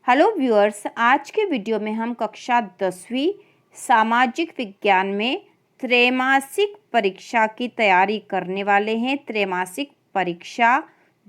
Hello viewers, आज के video में हम कक्षा 10वीं सामाजिक विज्ञान में त्रैमासिक परीक्षा की तैयारी करने वाले हैं। त्रैमासिक परीक्षा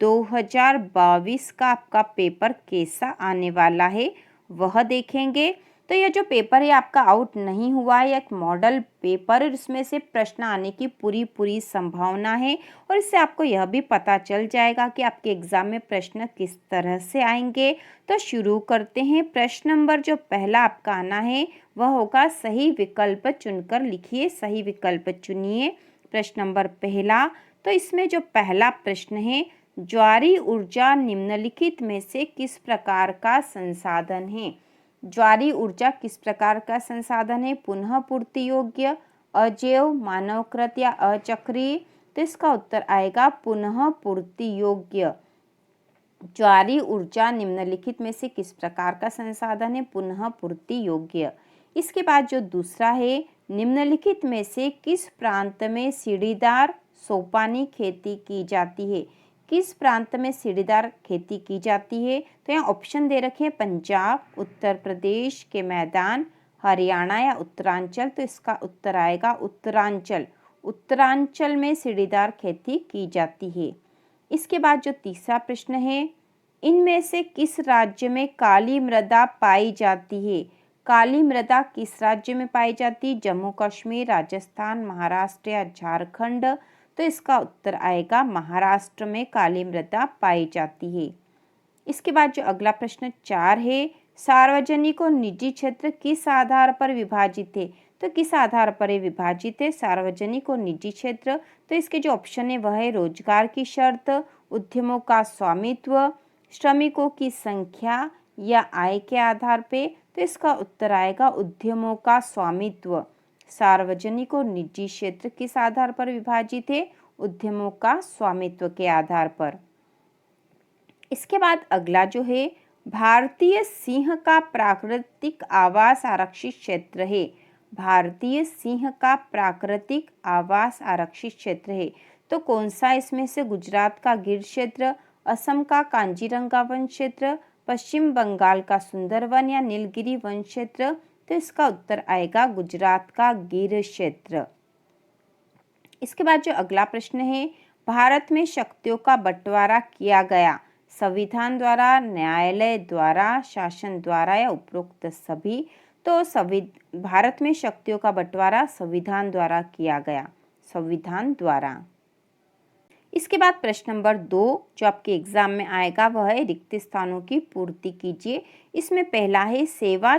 2022 का आपका पेपर कैसा आने वाला है वह देखेंगे। तो यह जो पेपर है आपका आउट नहीं हुआ है, एक मॉडल पेपर है, इसमें से प्रश्न आने की पूरी संभावना है और इससे आपको यह भी पता चल जाएगा कि आपके एग्जाम में प्रश्न किस तरह से आएंगे। तो शुरू करते हैं। प्रश्न नंबर जो पहला आपका आना है वह होगा सही विकल्प चुनकर लिखिए। सही विकल्प चुनिए। प्रश्न नंबर पहला, तो इसमें जो पहला प्रश्न है, ज्वारी ऊर्जा निम्नलिखित में से किस प्रकार का संसाधन है? ज्वारी ऊर्जा किस प्रकार का संसाधन है? पुनः पूर्ति योग्य, अजैव, मानवकृत या अचक्रीय? तो इसका उत्तर आएगा पुनः पूर्ति योग्य। ज्वारी ऊर्जा निम्नलिखित में से किस प्रकार का संसाधन है? पुनः पूर्ति योग्य। इसके बाद जो दूसरा है, निम्नलिखित में से किस प्रांत में सीढ़ीदार सोपानी खेती की जाती है? किस प्रांत में सीढ़ीदार खेती की जाती है? तो यहाँ ऑप्शन दे रखे हैं, पंजाब, उत्तर प्रदेश के मैदान, हरियाणा या उत्तरांचल। तो इसका उत्तर आएगा उत्तरांचल। उत्तरांचल में सीढ़ीदार खेती की जाती है। इसके बाद जो तीसरा प्रश्न है, इनमें से किस राज्य में काली मृदा पाई जाती है? काली मृदा किस राज्य में पाई जाती है? जम्मू कश्मीर, राजस्थान, महाराष्ट्र या झारखंड? तो इसका उत्तर आएगा महाराष्ट्र में काली मृदा पाई जाती है। इसके बाद जो अगला प्रश्न 4 है, सार्वजनिक और निजी क्षेत्र किस आधार पर विभाजित है? तो किस आधार पर ये विभाजित है सार्वजनिक और निजी क्षेत्र? तो इसके जो ऑप्शन है वह है रोजगार की शर्त, उद्यमों का स्वामित्व, श्रमिकों की संख्या या आय के आधार पे? तो इसका उत्तर आएगा उद्यमों का स्वामित्व। सार्वजनिक और निजी क्षेत्र किस आधार पर विभाजित है? उद्यमों का स्वामित्व के आधार पर। इसके बाद अगला जो है, भारतीय सिंह का प्राकृतिक आवास आरक्षित क्षेत्र है। भारतीय सिंह का प्राकृतिक आवास आरक्षित क्षेत्र है। तो कौन सा इसमें से? गुजरात का गिर क्षेत्र, असम का कांजीरंगा वन क्षेत्र, पश्चिम बंगाल का सुंदरवन या नीलगिरी वन क्षेत्र? तो इसका उत्तर आएगा गुजरात का गिर क्षेत्र। इसके बाद जो अगला प्रश्न है, भारत में शक्तियों का बंटवारा किया गया संविधान द्वारा, न्यायालय द्वारा, शासन द्वारा या उपरोक्त सभी? तो भारत में शक्तियों का बंटवारा संविधान द्वारा किया गया। संविधान द्वारा। इसके बाद प्रश्न नंबर 2 जो आपके एग्जाम में आएगा वह है रिक्त स्थानों की पूर्ति कीजिए। इसमें पहला है सेवा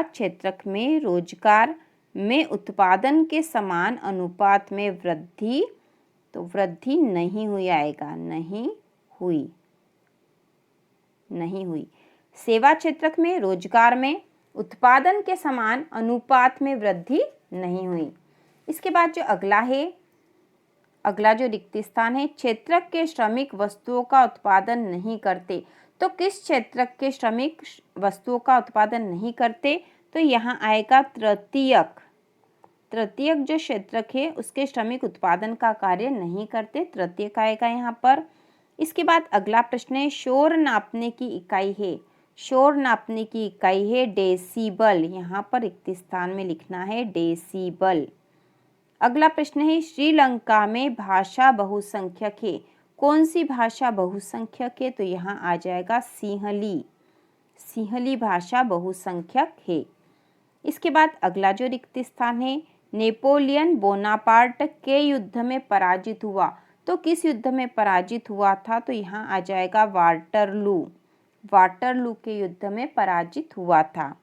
क्षेत्रक में रोजगार में उत्पादन के समान अनुपात में वृद्धि। तो वृद्धि नहीं हुई आएगा, नहीं हुई। सेवा क्षेत्रक में रोजगार में उत्पादन के समान अनुपात में वृद्धि नहीं हुई। इसके बाद जो अगला जो रिक्त स्थान है, क्षेत्रक के श्रमिक वस्तुओं का उत्पादन नहीं करते। तो किस क्षेत्रक के श्रमिक वस्तुओं का उत्पादन नहीं करते? तो यहाँ आएगा तृतीयक जो क्षेत्रक है उसके श्रमिक उत्पादन का कार्य नहीं करते। तृतीयक आएगा यहाँ पर। इसके बाद अगला प्रश्न है, शोर नापने की इकाई है। शोर नापने की इकाई है डेसिबल। यहाँ पर रिक्त स्थान में लिखना है डेसिबल। अगला प्रश्न है, श्रीलंका में भाषा बहुसंख्यक है। कौन सी भाषा बहुसंख्यक है? तो यहाँ आ जाएगा सिंहली भाषा बहुसंख्यक है। इसके बाद अगला जो रिक्त स्थान है, नेपोलियन बोनापार्ट के युद्ध में पराजित हुआ। तो किस युद्ध में पराजित हुआ था? तो यहाँ आ जाएगा वाटरलू के युद्ध में पराजित हुआ था।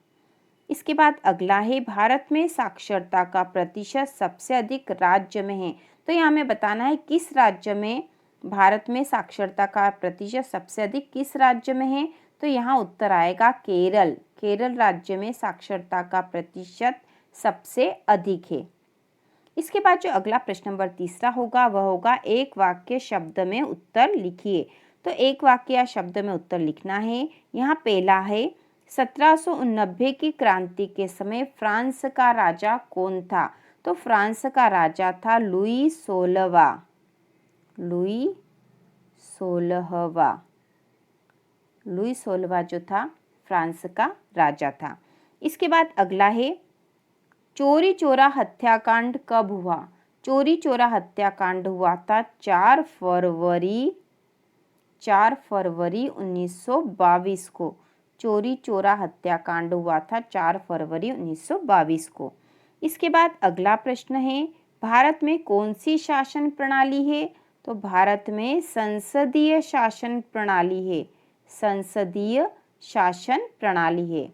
इसके बाद अगला है, भारत में साक्षरता का प्रतिशत सबसे अधिक राज्य में है। तो यहाँ हमें बताना है किस राज्य में भारत में साक्षरता का प्रतिशत सबसे अधिक किस राज्य में है? तो यहाँ उत्तर आएगा केरल राज्य में साक्षरता का प्रतिशत सबसे अधिक है। इसके बाद जो अगला प्रश्न नंबर 3 होगा वह होगा एक वाक्य शब्द में उत्तर लिखिए। तो एक वाक्य या शब्द में उत्तर लिखना है। यहाँ पहला है, 1790 की क्रांति के समय फ्रांस का राजा कौन था? तो फ्रांस का राजा था लुई 16वां। लुई 16वां जो था फ्रांस का राजा था। इसके बाद अगला है चोरी चोरा हत्याकांड कब हुआ? चोरी चोरा हत्याकांड हुआ था 4 फरवरी 1922 को। चोरी चोरा हत्याकांड हुआ था 4 फरवरी 1922 को। इसके बाद अगला प्रश्न है भारत में कौन सी शासन प्रणाली है? तो भारत में संसदीय शासन प्रणाली है। संसदीय शासन प्रणाली है।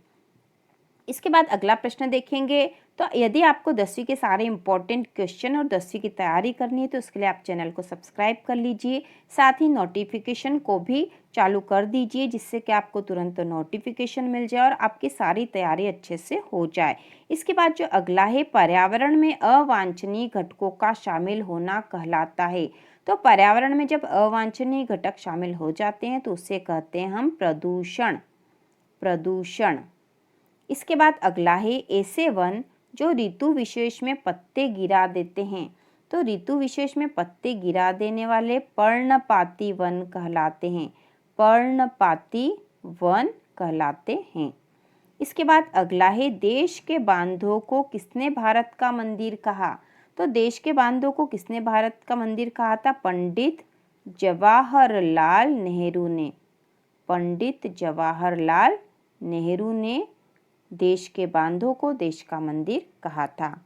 इसके बाद अगला प्रश्न देखेंगे। तो यदि आपको 10वीं के सारे इंपॉर्टेंट क्वेश्चन और 10वीं की तैयारी करनी है तो उसके लिए आप चैनल को सब्सक्राइब कर लीजिए, साथ ही नोटिफिकेशन को भी चालू कर दीजिए जिससे कि आपको तुरंत नोटिफिकेशन मिल जाए और आपकी सारी तैयारी अच्छे से हो जाए। इसके बाद जो अगला है पर्यावरण में अवांछनीय घटकों का शामिल होना कहलाता है। तो पर्यावरण में जब अवांछनीय घटक शामिल हो जाते हैं तो उसे कहते हैं हम प्रदूषण। प्रदूषण। इसके बाद अगला है ऐसे वन जो ऋतु विशेष में पत्ते गिरा देते हैं। तो ऋतु विशेष में पत्ते गिरा देने वाले पर्णपाती वन कहलाते हैं। पर्णपाती वन कहलाते हैं। इसके बाद अगला है देश के बांधों को किसने भारत का मंदिर कहा? तो देश के बांधों को किसने भारत का मंदिर कहा था? पंडित जवाहरलाल नेहरू ने। पंडित जवाहरलाल नेहरू ने देश के बांधों को देश का मंदिर कहा था।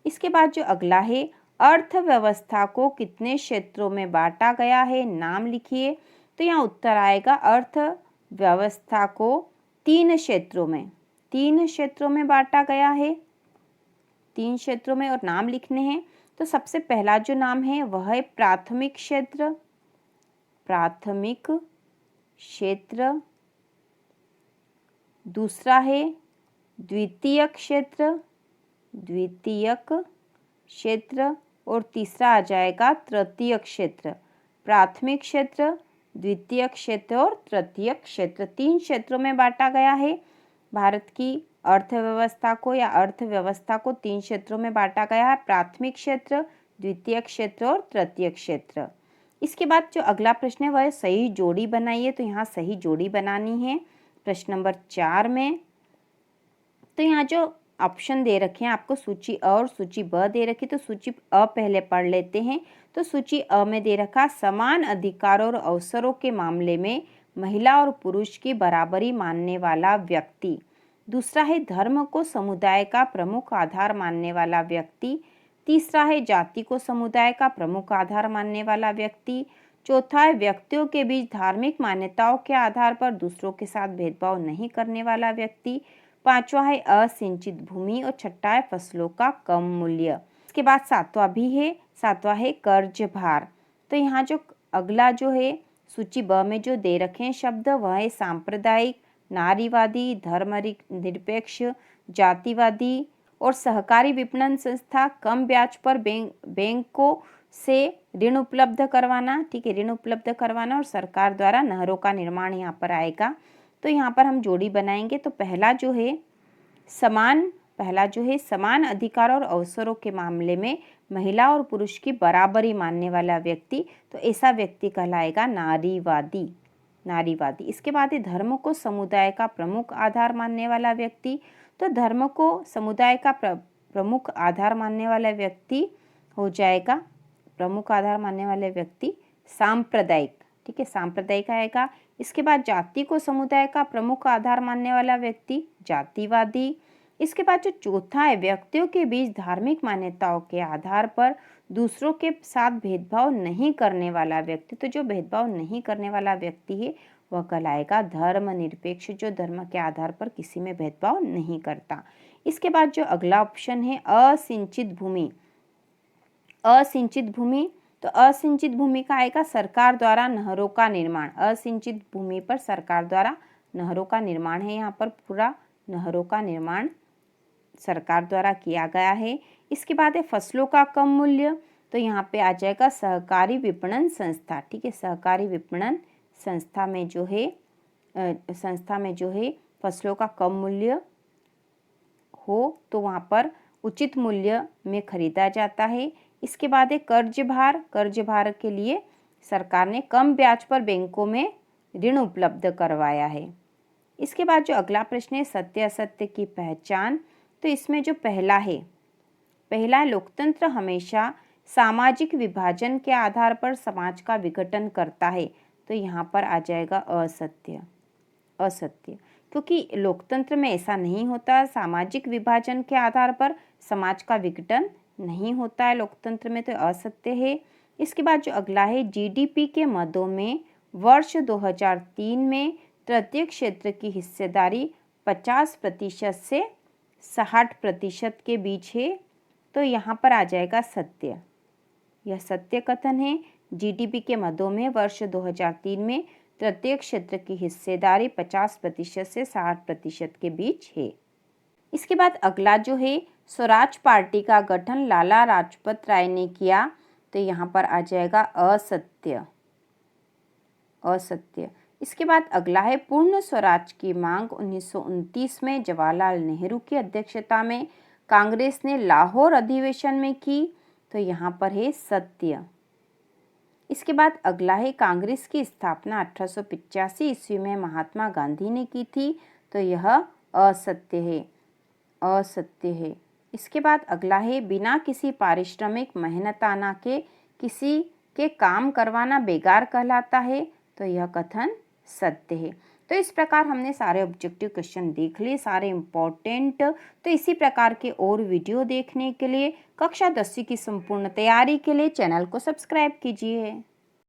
इसके बाद जो अगला है अर्थव्यवस्था को कितने क्षेत्रों में बांटा गया है? नाम लिखिए। तो यहाँ उत्तर आएगा अर्थव्यवस्था को 3 क्षेत्रों में। 3 क्षेत्रों में बांटा गया है। 3 क्षेत्रों में और नाम लिखने हैं। तो सबसे पहला जो नाम है वह है प्राथमिक क्षेत्र। प्राथमिक क्षेत्र। दूसरा है द्वितीयक क्षेत्र। द्वितीयक क्षेत्र। और तीसरा आ जाएगा तृतीयक क्षेत्र। प्राथमिक क्षेत्र, द्वितीयक क्षेत्र और तृतीयक क्षेत्र 3 क्षेत्रों में बांटा गया है। भारत की अर्थव्यवस्था को या अर्थव्यवस्था को 3 क्षेत्रों में बांटा गया है। प्राथमिक क्षेत्र, द्वितीयक क्षेत्र और तृतीयक क्षेत्र। इसके बाद जो अगला प्रश्न है वह सही जोड़ी बनाइए। तो यहाँ सही जोड़ी बनानी है प्रश्न नंबर 4 में। तो यहाँ जो ऑप्शन दे रखे हैं आपको सूची अ और सूची ब दे रखी। तो सूची अ पहले पढ़ लेते हैं। तो सूची अ में दे रखा समान अधिकारों और अवसरों के मामले में महिला और पुरुष की बराबरी मानने वाला व्यक्ति। दूसरा है धर्म को समुदाय का प्रमुख आधार मानने वाला व्यक्ति। तीसरा है जाति को समुदाय का प्रमुख आधार मानने वाला व्यक्ति। चौथा है व्यक्तियों के बीच धार्मिक मान्यताओं के आधार पर दूसरों के साथ भेदभाव नहीं करने वाला व्यक्ति। पांचवा है असिंचित भूमि और छठा है फसलों का कम मूल्य। इसके बाद सातवां है कर्ज भार। तो यहाँ जो अगला जो है सूची ब में जो दे रखे हैं शब्द वह है सांप्रदायिक, नारीवादी, धर्मनिरपेक्ष, जातिवादी और सहकारी विपणन संस्था, कम ब्याज पर बैंकों से ऋण उपलब्ध करवाना। ठीक है, ऋण उपलब्ध करवाना और सरकार द्वारा नहरों का निर्माण यहाँ पर आएगा। तो यहाँ पर हम जोड़ी बनाएंगे। तो पहला जो है समान अधिकार और अवसरों के मामले में महिला और पुरुष की बराबरी मानने वाला व्यक्ति। तो ऐसा व्यक्ति कहलाएगा नारीवादी। नारीवादी। इसके बाद है धर्म को समुदाय का प्रमुख आधार मानने वाला व्यक्ति। तो धर्म को समुदाय का प्रमुख आधार मानने वाला व्यक्ति हो जाएगा, प्रमुख आधार मानने वाले व्यक्ति सांप्रदायिक। ठीक है, सांप्रदायिक आएगा। इसके बाद जाति को समुदाय का प्रमुख आधार मानने वाला व्यक्ति जातिवादी। इसके बाद जो चौथा है व्यक्तियों के बीच धार्मिक मान्यताओं के आधार पर दूसरों के साथ भेदभाव नहीं करने वाला व्यक्ति। तो जो भेदभाव नहीं करने वाला व्यक्ति है वह कहलाएगा धर्मनिरपेक्ष, जो धर्म के आधार पर किसी में भेदभाव नहीं करता। इसके बाद जो अगला ऑप्शन है असिंचित भूमि। असिंचित भूमि, तो असिंचित भूमि का आएगा सरकार द्वारा नहरों का निर्माण। असिंचित भूमि पर सरकार द्वारा नहरों का निर्माण है। यहाँ पर पूरा नहरों का निर्माण सरकार द्वारा किया गया है। इसके बाद है फसलों का कम मूल्य। तो यहाँ पे आ जाएगा सहकारी विपणन संस्था। ठीक है, सहकारी विपणन संस्था में जो है फसलों का कम मूल्य हो तो वहाँ पर उचित मूल्य में खरीदा जाता है। इसके बाद है कर्ज भार। कर्ज भार के लिए सरकार ने कम ब्याज पर बैंकों में ऋण उपलब्ध करवाया है। इसके बाद जो अगला प्रश्न है सत्य असत्य की पहचान, तो इसमें जो पहला है लोकतंत्र हमेशा सामाजिक विभाजन के आधार पर समाज का विघटन करता है, तो यहाँ पर आ जाएगा असत्य। क्योंकि लोकतंत्र में ऐसा नहीं होता, सामाजिक विभाजन के आधार पर समाज का विघटन नहीं होता है लोकतंत्र में, तो असत्य है। इसके बाद जो अगला है जीडीपी के मदों में वर्ष 2003 में तृतीय क्षेत्र की हिस्सेदारी 50% से 60% के बीच है, तो यहाँ पर आ जाएगा सत्य। यह सत्य कथन है। जीडीपी के मदों में वर्ष 2003 में तृतीय क्षेत्र की हिस्सेदारी 50% से 60% के बीच है। इसके बाद अगला जो है स्वराज पार्टी का गठन लाला लाजपत राय ने किया, तो यहाँ पर आ जाएगा असत्य। इसके बाद अगला है पूर्ण स्वराज की मांग 1929 में जवाहरलाल नेहरू की अध्यक्षता में कांग्रेस ने लाहौर अधिवेशन में की, तो यहाँ पर है सत्य। इसके बाद अगला है कांग्रेस की स्थापना 1885 ईस्वी में महात्मा गांधी ने की थी, तो यह असत्य है। इसके बाद अगला है बिना किसी पारिश्रमिक मेहनताना के किसी के काम करवाना बेकार कहलाता है, तो यह कथन सत्य है। तो इस प्रकार हमने सारे ऑब्जेक्टिव क्वेश्चन देख लिए, सारे इम्पोर्टेंट। तो इसी प्रकार के और वीडियो देखने के लिए कक्षा 10वीं की संपूर्ण तैयारी के लिए चैनल को सब्सक्राइब कीजिए।